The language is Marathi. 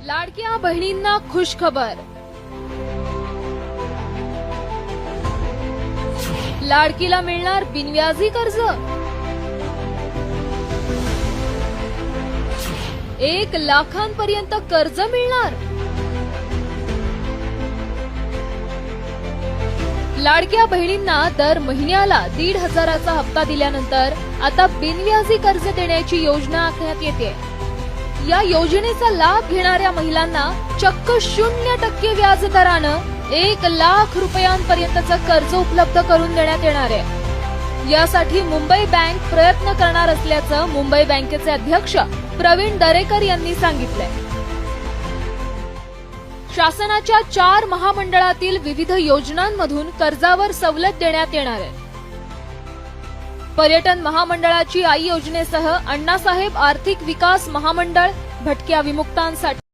लाडक्या बहिणींना खुशखबर। लाडकीला मिळणार बिनव्याजी कर्ज। 1 लाखांपर्यंत कर्ज मिळणार। लाडक्या बहिणींना दर महिन्याला 1,500चा हप्ता दिल्यानंतर आता बिनव्याजी कर्ज देण्याची योजना आखण्यात येते। या योजनेचा लाभ घेणाऱ्या महिलांना चक्क 0% व्याज दरानं 1 लाख रुपयांपर्यंतचं कर्ज उपलब्ध करून देण्यात येणार आहे। यासाठी मुंबई बँक प्रयत्न करणार असल्याचं मुंबई बँकेचे अध्यक्ष प्रवीण दरेकर यांनी सांगितलंय। शासनाच्या 4 महामंडळातील विविध योजनांमधून कर्जावर सवलत देण्यात येणार आहे। पर्यटन महामंडळाची आई योजनेसह अण्णासाहेब आर्थिक विकास महामंडळ, भटक्या विमुक्तांसाठी